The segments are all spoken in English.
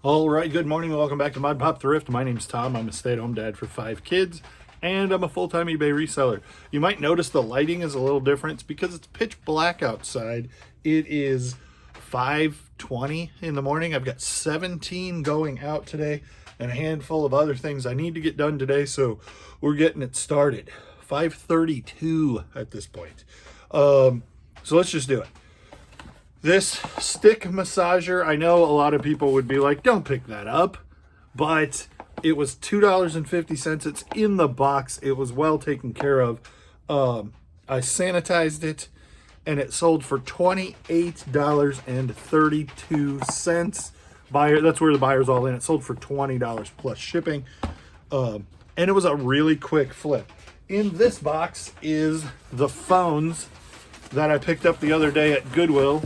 All right, good morning and welcome back to Mod Pop Thrift. My name's Tom. I'm a stay-at-home dad for 5 kids, and I'm a full-time eBay reseller. You might notice the lighting is a little different. It's because it's pitch black outside. It is 5:20 in the morning. I've got 17 going out today and a handful of other things I need to get done today, so we're getting it started. 5:32 at this point. So let's just do it. This stick massager, I know a lot of people would be like, don't pick that up, but it was $2.50. It's in the box. It was well taken care of. I sanitized it, and it sold for $28.32. Buyer, that's where the buyer's all in. It sold for $20 plus shipping, and it was a really quick flip. In this box is the phones that I picked up the other day at Goodwill.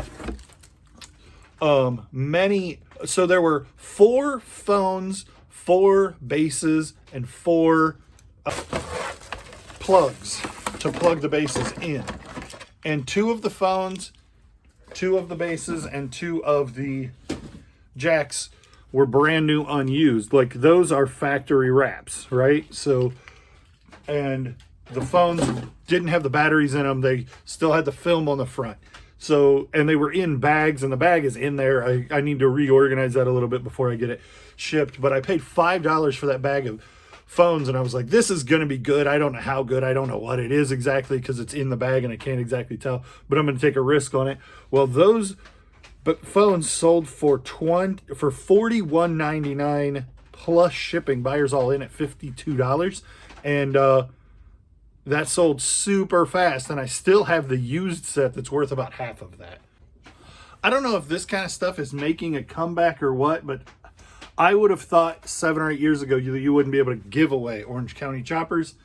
So there were 4 phones, 4 bases, and 4 plugs to plug the bases in. And 2 of the phones, 2 of the bases, and 2 of the jacks were brand new unused. Like, those are factory wraps, right? So, and the phones didn't have the batteries in them. They still had the film on the front. So, and they were in bags, and the bag is in there. I need to reorganize that a little bit before I get it shipped. But I paid $5 for that bag of phones, and I was like, this is going to be good. I don't know how good. I don't know what it is exactly because it's in the bag, and I can't exactly tell. But I'm going to take a risk on it. Well, those phones sold for $41.99 plus shipping. Buyers all in at $52. And that sold super fast, and I still have the used set that's worth about half of that. I don't know if this kind of stuff is making a comeback or what, but I would have thought 7 or 8 years ago you wouldn't be able to give away Orange County choppers.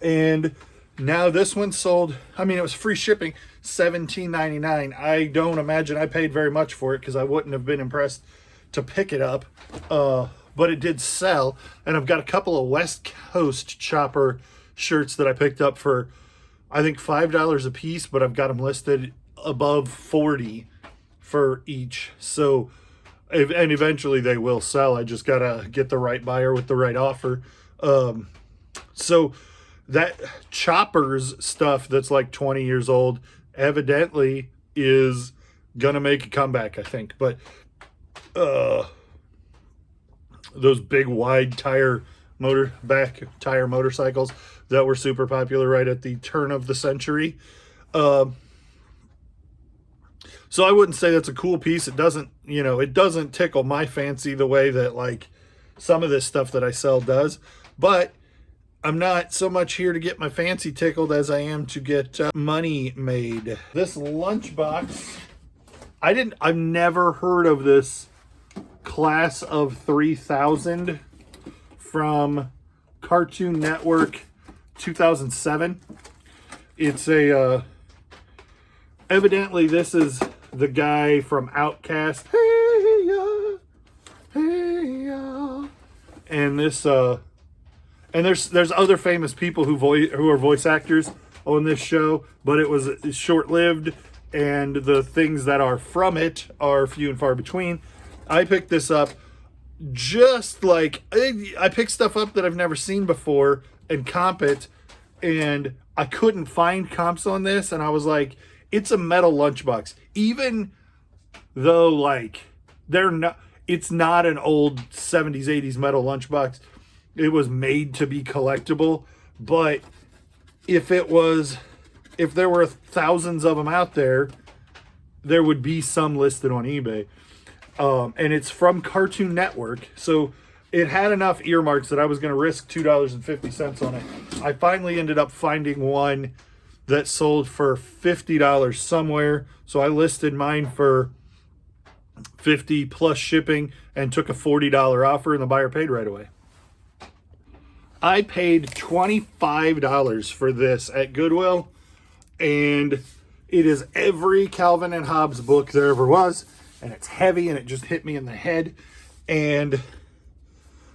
And now this one sold, I mean, it was free shipping, $17.99. I don't imagine I paid very much for it because I wouldn't have been impressed to pick it up. But it did sell, and I've got a couple of West Coast chopper shirts that I picked up for, I think, $5 a piece, but I've got them listed above $40 for each. So, and eventually they will sell. I just gotta get the right buyer with the right offer. So that choppers stuff that's like 20 years old evidently is gonna make a comeback, I think. But those big wide back tire motorcycles that were super popular right at the turn of the century. So I wouldn't say that's a cool piece. It doesn't tickle my fancy the way that like some of this stuff that I sell does, but I'm not so much here to get my fancy tickled as I am to get money made. This lunchbox, I've never heard of this Class of 3000 from Cartoon Network 2007. It's evidently this is the guy from Outcast. Hey ya, hey ya. And this and there's other famous people who are voice actors on this show, but it was short-lived, and the things that are from it are few and far between. I picked this up just like I pick stuff up that I've never seen before and comp it, and I couldn't find comps on this, and I was like, it's a metal lunchbox. Even though like it's not an old 70s 80s metal lunchbox. It was made to be collectible, but if there were thousands of them out there would be some listed on eBay. And it's from Cartoon Network, so it had enough earmarks that I was going to risk $2.50 on it. I finally ended up finding one that sold for $50 somewhere, so I listed mine for $50 plus shipping and took a $40 offer, and the buyer paid right away. I paid $25 for this at Goodwill, and it is every Calvin and Hobbes book there ever was, and it's heavy, and it just hit me in the head, and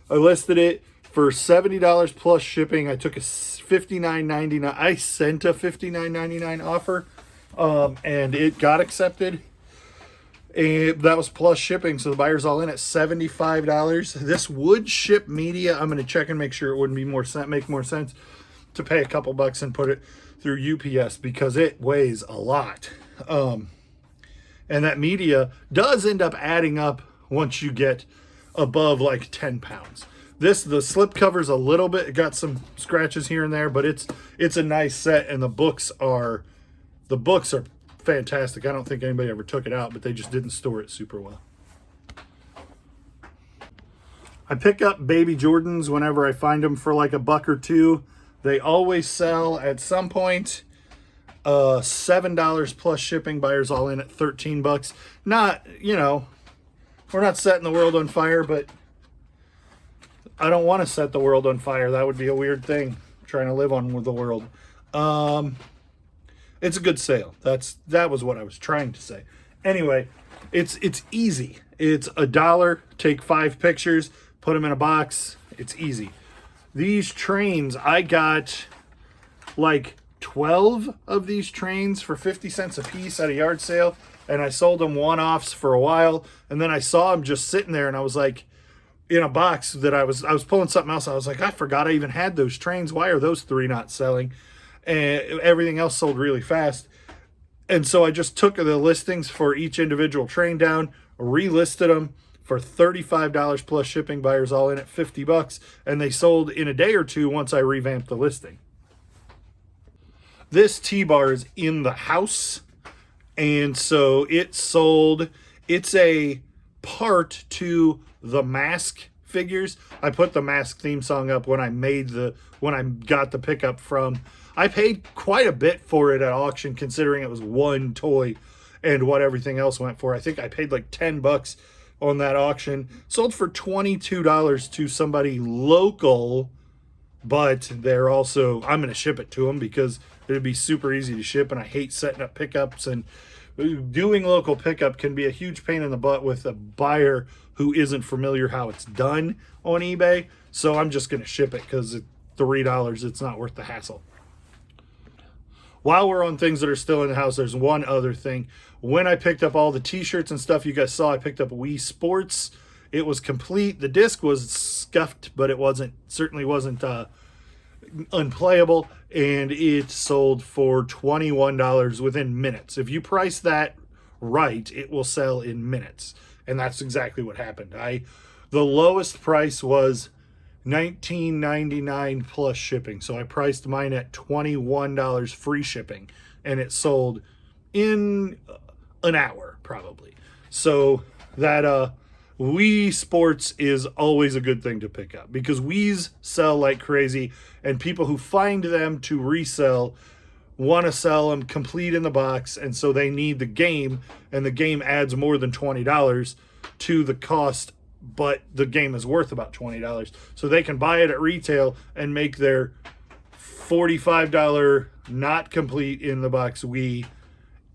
I listed it for $70 plus shipping. I took a $59.99. I sent a $59.99 offer, and it got accepted. And that was plus shipping, so the buyer's all in at $75. This would ship media. I'm going to check and make sure it wouldn't be make more sense to pay a couple bucks and put it through UPS because it weighs a lot. And that media does end up adding up once you get above like 10 pounds. The slip cover's a little bit, it got some scratches here and there, but it's a nice set, and the books are fantastic. I don't think anybody ever took it out, but they just didn't store it super well. I pick up baby Jordans whenever I find them for like a buck or two. They always sell at some point. $7 plus shipping, buyers all in at 13 bucks. Not, we're not setting the world on fire, but I don't want to set the world on fire. That would be a weird thing, trying to live on with the world. It's a good sale. That was what I was trying to say. Anyway, it's easy. It's $1. Take 5 pictures, put them in a box. It's easy. These trains, I got like 12 of these trains for 50 cents a piece at a yard sale, and I sold them one-offs for a while, and then I saw them just sitting there, and I was like, in a box that I was pulling something else. I was like, I forgot I even had those trains. Why are those 3 not selling? And everything else sold really fast. And so I just took the listings for each individual train down, relisted them for $35 plus shipping, buyers all in at 50 bucks, and they sold in a day or two once I revamped the listing. This TBar is in the house, and so it sold. It's a part to the Mask figures. I put the Mask theme song up when I got the pickup from. I paid quite a bit for it at auction, considering it was one toy and what everything else went for. I think I paid like 10 bucks on that auction. Sold for $22 to somebody local, but they're also, I'm going to ship it to them because it'd be super easy to ship, and I hate setting up pickups, and doing local pickup can be a huge pain in the butt with a buyer who isn't familiar how it's done on eBay. So I'm just going to ship it because at $3, it's not worth the hassle. While we're on things that are still in the house, there's one other thing. When I picked up all the t-shirts and stuff you guys saw, I picked up Wii Sports. It was complete. The disc was scuffed, but it certainly wasn't unplayable, and it sold for $21 within minutes. If you price that right, it will sell in minutes, and that's exactly what happened. The lowest price was $19.99 plus shipping, so I priced mine at $21 free shipping, and it sold in an hour probably. So that Wii Sports is always a good thing to pick up because Wii's sell like crazy, and people who find them to resell want to sell them complete in the box, and so they need the game, and the game adds more than $20 to the cost, but the game is worth about $20, so they can buy it at retail and make their $45 not complete in the box Wii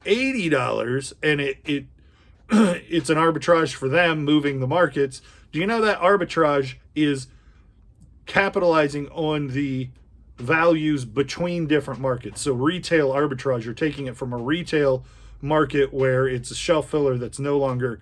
$80, and it's an arbitrage for them moving the markets. Do you know that arbitrage is capitalizing on the values between different markets? So retail arbitrage, you're taking it from a retail market where it's a shelf filler that's no longer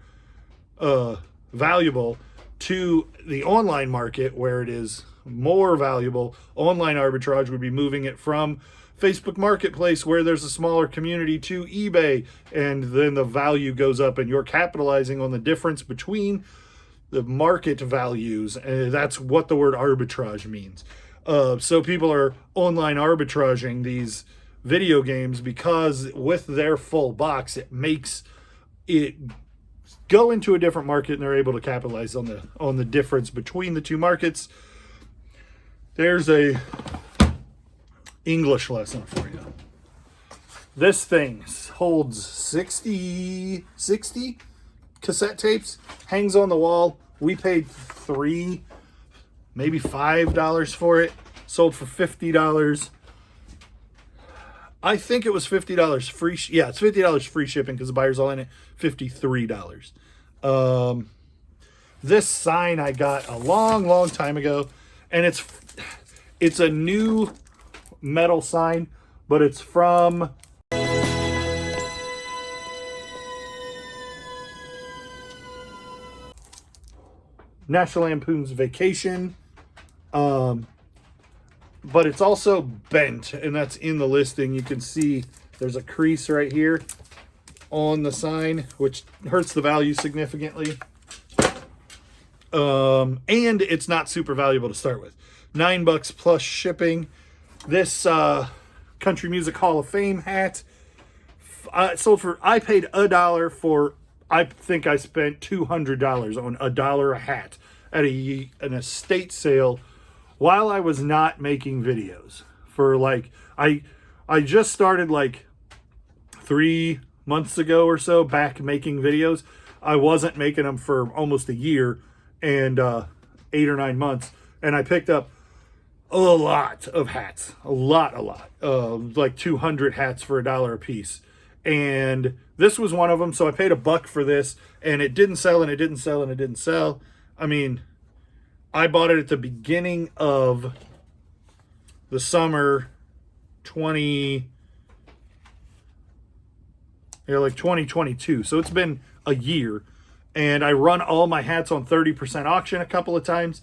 valuable to the online market where it is more valuable. Online arbitrage would be moving it from Facebook Marketplace, where there's a smaller community, to eBay, and then the value goes up, and you're capitalizing on the difference between the market values, and that's what the word arbitrage means. So people are online arbitraging these video games because with their full box, it makes it go into a different market, and they're able to capitalize on the difference between the two markets. There's a English lesson for you. This thing holds 60 cassette tapes, hangs on the wall. We paid $3, maybe $5 for it. Sold for $50. I think it was $50 free. Yeah, it's $50 free shipping because the buyer's all in it. $53. This sign I got a long time ago, and it's a new metal sign, but it's from National Lampoon's Vacation. But it's also bent, and that's in the listing. You can see there's a crease right here on the sign, which hurts the value significantly. And it's not super valuable to start with. $9 plus shipping. This Country Music Hall of Fame hat sold for, I paid $1 for, I think I spent $200 on $1 a hat at an estate sale while I was not making videos. For like, I just started like 3 months ago or so back making videos. I wasn't making them for almost a year and 8 or 9 months, and I picked up a lot of hats, a lot, like 200 hats for $1 a piece. And this was one of them. So I paid $1 for this, and it didn't sell, and it didn't sell, and it didn't sell. I mean, I bought it at the beginning of the summer 2022. So it's been a year, and I run all my hats on 30% auction a couple of times.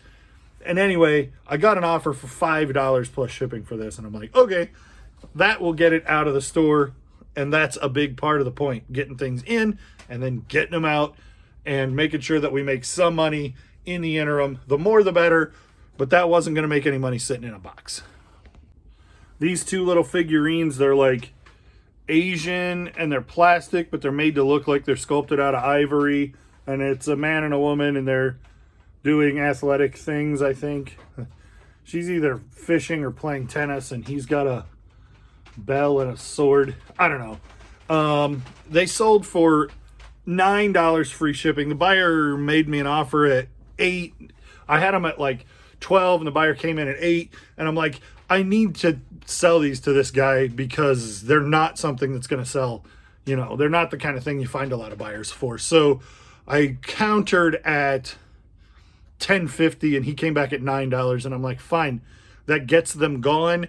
And anyway, I got an offer for $5 plus shipping for this, and I'm like, okay, that will get it out of the store. And that's a big part of the point, getting things in and then getting them out and making sure that we make some money in the interim. The more the better, but that wasn't going to make any money sitting in a box. These two little figurines, they're like Asian and they're plastic, but they're made to look like they're sculpted out of ivory. And it's a man and a woman, and they're doing athletic things, I think. She's either fishing or playing tennis, and he's got a bell and a sword. I don't know. They sold for $9 free shipping. The buyer made me an offer at $8. I had them at like $12, and the buyer came in at $8. And I'm like, I need to sell these to this guy because they're not something that's going to sell. You know, they're not the kind of thing you find a lot of buyers for. So I countered at $10.50, and he came back at $9, and I'm like, fine, that gets them gone.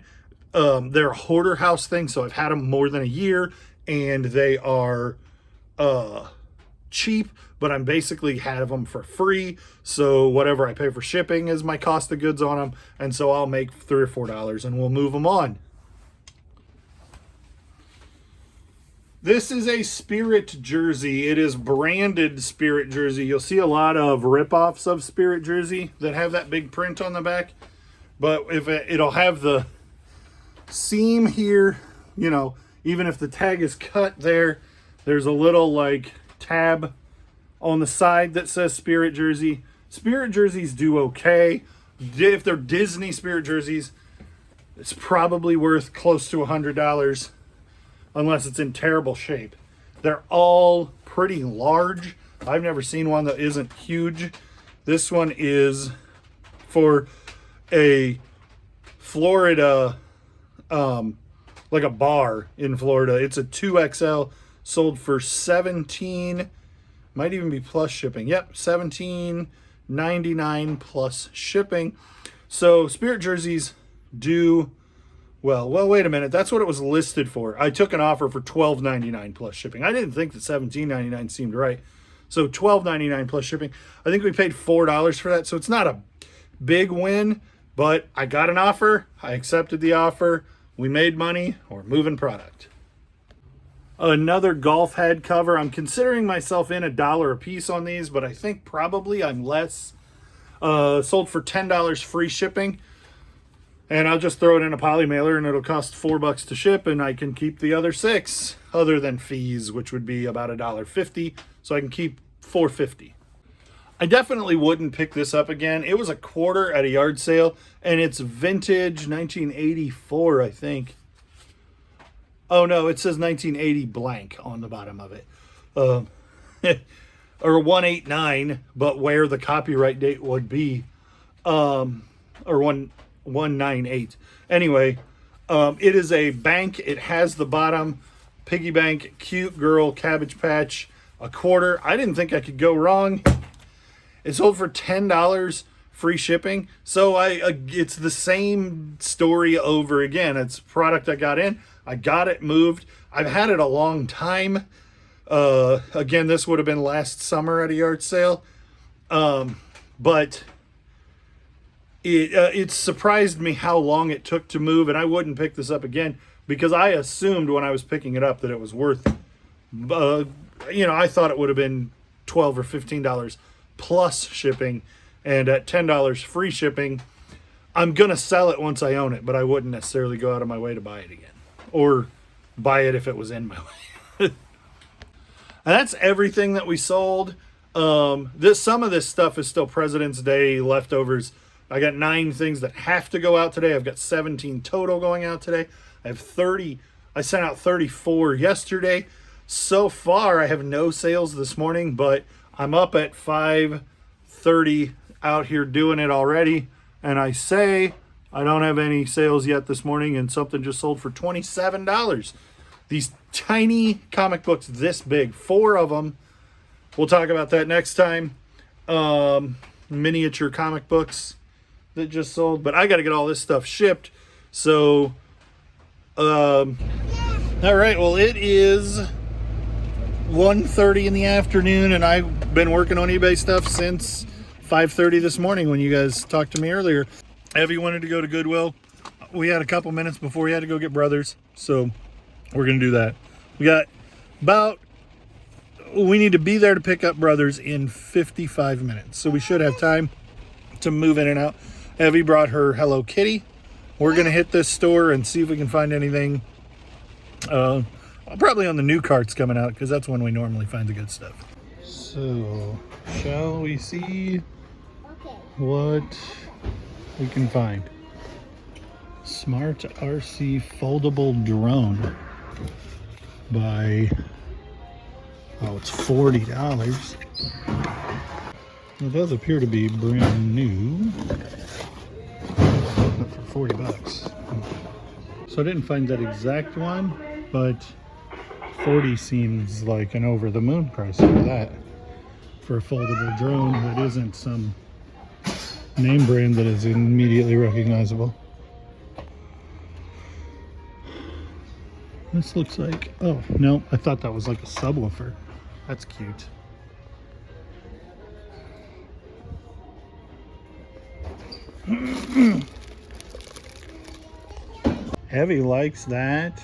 They're a hoarder house thing, so I've had them more than a year, and they are cheap, but I'm basically have them for free. So whatever I pay for shipping is my cost of goods on them, and so I'll make $3 or $4, and we'll move them on. This is a Spirit jersey. It is branded Spirit jersey. You'll see a lot of ripoffs of Spirit jersey that have that big print on the back. But if it'll have the seam here, you know, even if the tag is cut there, there's a little like tab on the side that says Spirit jersey. Spirit jerseys do okay. If they're Disney Spirit jerseys, it's probably worth close to $100. Unless it's in terrible shape. They're all pretty large. I've never seen one that isn't huge. This one is for a Florida, like a bar in Florida. It's a 2XL, sold for $17, might even be plus shipping. Yep, $17.99 plus shipping. So Spirit jerseys do well, wait a minute. That's what it was listed for. I took an offer for $12.99 plus shipping. I didn't think that $17.99 seemed right. So $12.99 plus shipping. I think we paid $4 for that. So it's not a big win, but I got an offer. I accepted the offer. We made money. We're moving product. Another golf head cover. I'm considering myself in $1 a piece on these, but I think probably I'm less. Sold for $10 free shipping. And I'll just throw it in a poly mailer, and it'll cost $4 to ship, and I can keep the other $6, other than fees, which would be about $1.50. So I can keep $4.50. I definitely wouldn't pick this up again. It was a quarter at a yard sale, and it's vintage 1984, I think. Oh no, it says 1980 blank on the bottom of it. Or 189, but where the copyright date would be. Or 198. Anyway, it is a bank. It has the bottom piggy bank, cute girl, Cabbage Patch, a quarter. I didn't think I could go wrong. It sold for $10 free shipping. So it's the same story over again. It's product I got in. I got it moved. I've had it a long time. Again, this would have been last summer at a yard sale. But it surprised me how long it took to move, and I wouldn't pick this up again because I assumed when I was picking it up that it was worth, I thought it would have been $12 or $15 plus shipping, and at $10 free shipping. I'm going to sell it once I own it, but I wouldn't necessarily go out of my way to buy it again or buy it if it was in my way. And that's everything that we sold. Some of this stuff is still President's Day leftovers. I got 9 things that have to go out today. I've got 17 total going out today. I have 30. I sent out 34 yesterday. So far, I have no sales this morning, but I'm up at 5:30 out here doing it already. And I say I don't have any sales yet this morning, and something just sold for $27. These tiny comic books this big, 4 of them. We'll talk about that next time. Miniature comic books that just sold. But I got to get all this stuff shipped. So, all right, well, it is 1:30 in the afternoon, and I've been working on eBay stuff since 5:30 this morning when you guys talked to me earlier. Evie wanted to go to Goodwill. We had a couple minutes before we had to go get Brothers, so we're going to do that. We need to be there to pick up Brothers in 55 minutes, so we should have time to move in and out. Evie brought her Hello Kitty. We're going to hit this store and see if we can find anything. Probably on the new carts coming out, because that's when we normally find the good stuff. So, shall we see what we can find? Smart RC foldable drone by, it's $40. It does appear to be brand new, but for $40. So I didn't find that exact one, but 40 seems like an over the moon price for that. For a foldable drone that isn't some name brand that is immediately recognizable. This looks like, oh no, I thought that was like a subwoofer. That's cute. Evie likes that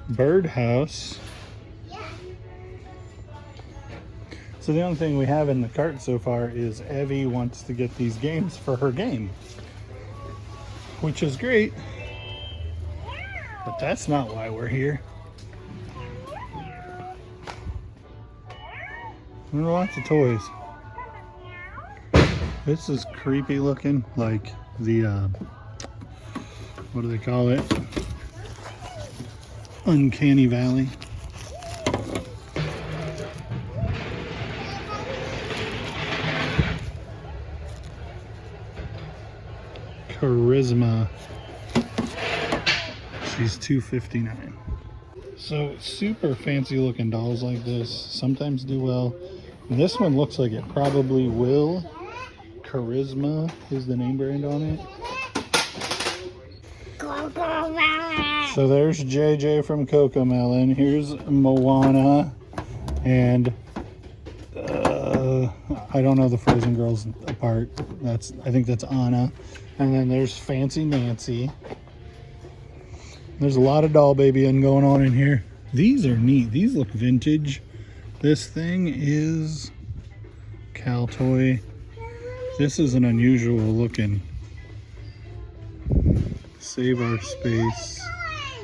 birdhouse. So the only thing we have in the cart so far is Evie wants to get these games for her game, which is great, but that's not why we're here. There are lots of toys. This is creepy looking, like the, what do they call it? Uncanny Valley. Charisma. She's $2.59. So super fancy looking dolls like this sometimes do well. This one looks like it probably will. Charisma is the name brand on it. So there's JJ from Cocomelon. Here's Moana. And I don't know the Frozen girls apart. I think that's Anna. And then there's Fancy Nancy. There's a lot of doll babying going on in here. These are neat. These look vintage. This thing is Caltoy. This is an unusual looking Save Our Space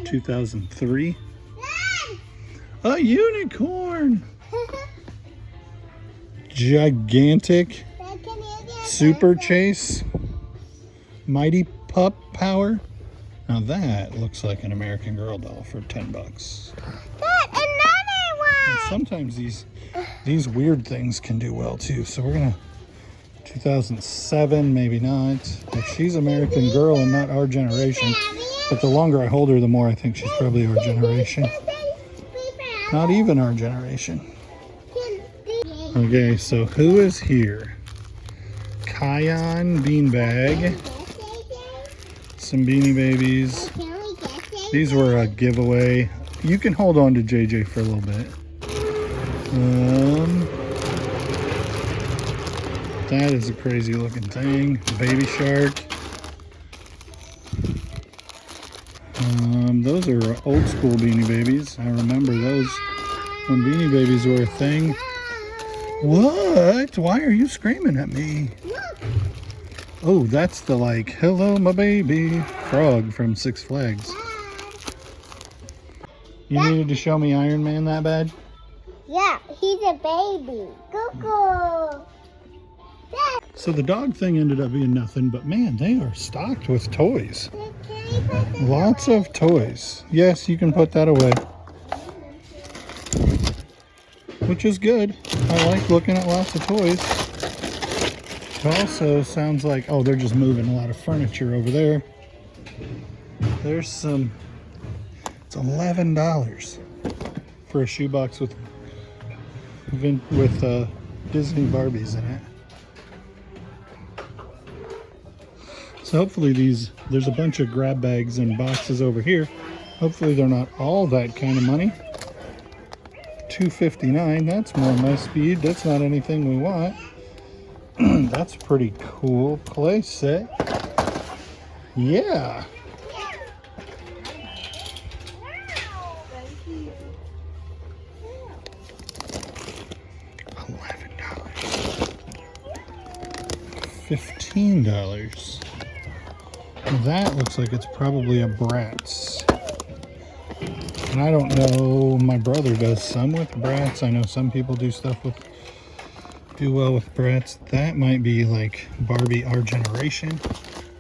2003. A unicorn! Gigantic Super Chase Mighty Pup Power. Now that looks like an American Girl doll for $10. Another one! And sometimes these weird things can do well too. So we're gonna 2007, maybe not. If she's American Girl and not our generation, but the longer I hold her, the more I think she's probably our generation. Not even our generation. Okay, so who is here? Kion Beanbag. Some Beanie Babies. These were a giveaway. You can hold on to JJ for a little bit. That is a crazy looking thing. Baby shark. Those are old school Beanie Babies. I remember those when Beanie Babies were a thing. What? Why are you screaming at me? Oh, that's the like, hello my baby frog from Six Flags. You needed to show me Iron Man that bad? Yeah, he's a baby. Go. So the dog thing ended up being nothing, but man, they are stocked with toys. Lots of toys. Yes, you can put that away. Which is good. I like looking at lots of toys. It also sounds like, oh, they're just moving a lot of furniture over there. There's some, it's $11 for a shoebox with Disney Barbies in it. So hopefully there's a bunch of grab bags and boxes over here. Hopefully they're not all that kind of money. $2.59, that's more my speed. That's not anything we want. That's pretty cool play set. Yeah. $15. That looks like it's probably a Bratz. And I don't know, my brother does some with Bratz. I know some people do well with Bratz. That might be like Barbie Our Generation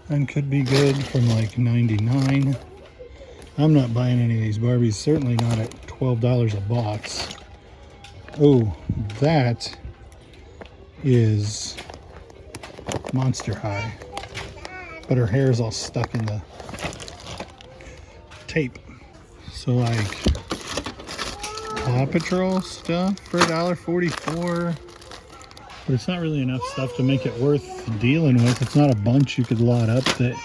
and could be good from like 99. I'm not buying any of these Barbies, certainly not at $12 a box. Oh, that is Monster High, but her hair is all stuck in the tape. So like Paw Patrol stuff for $1.44, but it's not really enough stuff to make it worth dealing with. It's not a bunch you could lot up that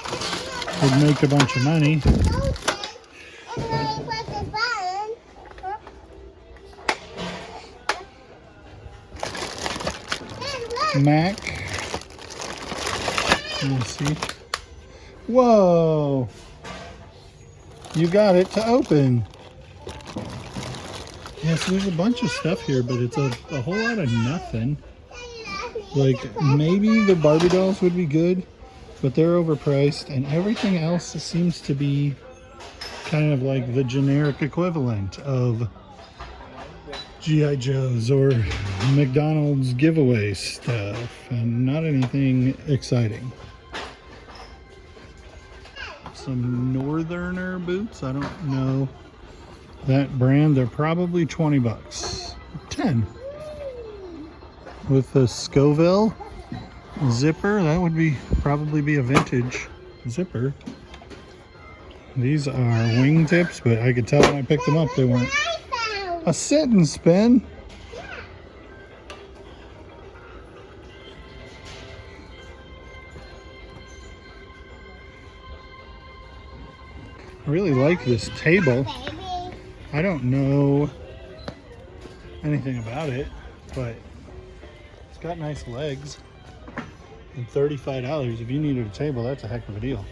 would make a bunch of money. Mac. Let's see. Whoa! You got it to open. Yeah, so there's a bunch of stuff here, but it's a whole lot of nothing. Like, maybe the Barbie dolls would be good, but they're overpriced, and everything else seems to be kind of like the generic equivalent of G.I. Joe's or McDonald's giveaway stuff, and not anything exciting. Some Northerner boots, I don't know that brand. They're probably 20 bucks. 10. With a Scoville zipper, that would probably be a vintage zipper. These are wingtips, but I could tell when I picked them up they weren't. A sit and spin. I really like this table. I don't know anything about it, but it's got nice legs. And $35. If you needed a table, that's a heck of a deal.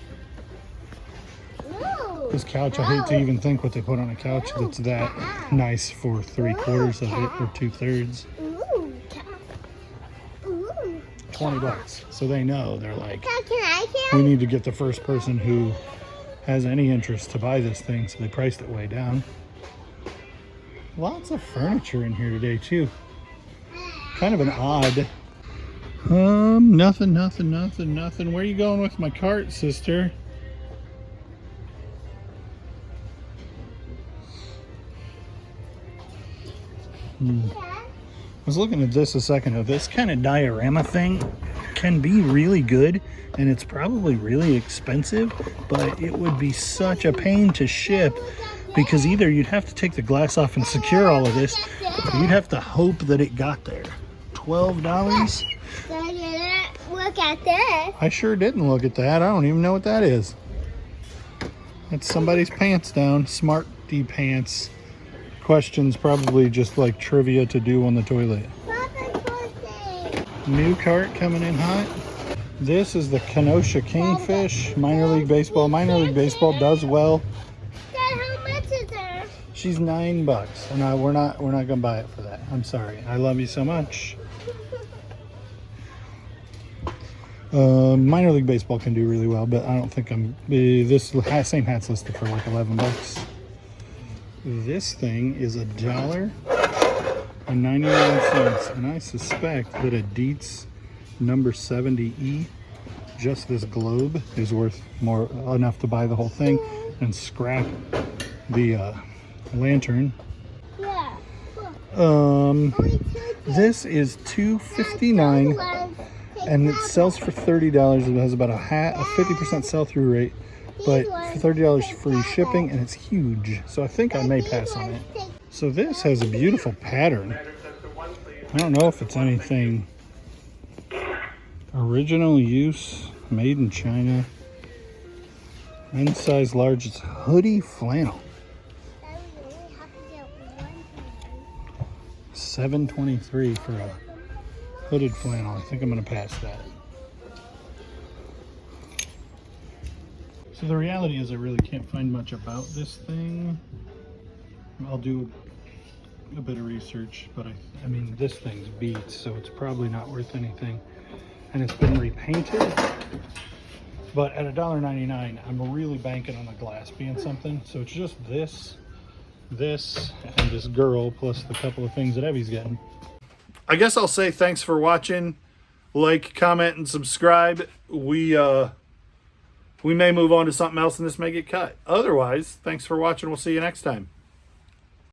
This couch, I hate to even think what they put on a couch that's that nice for 3/4 of it or 2/3. 20 bucks. So they know, they're like, we need to get the first person who has any interest to buy this thing, so they priced it way down. Lots of furniture in here today too. Kind of an odd. Nothing. Where are you going with my cart, sister? I was looking at this a second ago. This kind of diorama thing can be really good, and it's probably really expensive, but it would be such a pain to ship because either you'd have to take the glass off and secure all of this, or you'd have to hope that it got there. $12? Look at this. I sure didn't look at that. I don't even know what that is. That's somebody's pants down. Smarty pants. Questions, probably just like trivia to do on the toilet. New cart coming in hot. This is the Kenosha Kingfish Minor League Baseball. Minor League Baseball does well. Dad, how much is there? She's $9, and we're not gonna buy it for that. I'm sorry. I love you so much. Minor League Baseball can do really well, but I don't think this same hat's listed for like $11. This thing is $1.99, and I suspect that a Dietz number 70E, just this globe, is worth more enough to buy the whole thing and scrap the lantern. Yeah. This is $2.59, and it sells for $30. It has about a 50% sell-through rate, but for $30 free shipping, and it's huge. So I think I may pass on it. So this has a beautiful pattern. I don't know if it's anything original use, made in China. Men's size large. It's hoodie flannel. $7.23 for a hooded flannel. I think I'm going to pass that. So the reality is I really can't find much about this thing. I'll do a bit of research, but I mean, this thing's beat, so it's probably not worth anything. And it's been repainted, but at $1.99, I'm really banking on the glass being something. So it's just this, and this girl, plus the couple of things that Evie's getting. I guess I'll say thanks for watching. Like, comment, and subscribe. We may move on to something else, and this may get cut. Otherwise, thanks for watching. We'll see you next time.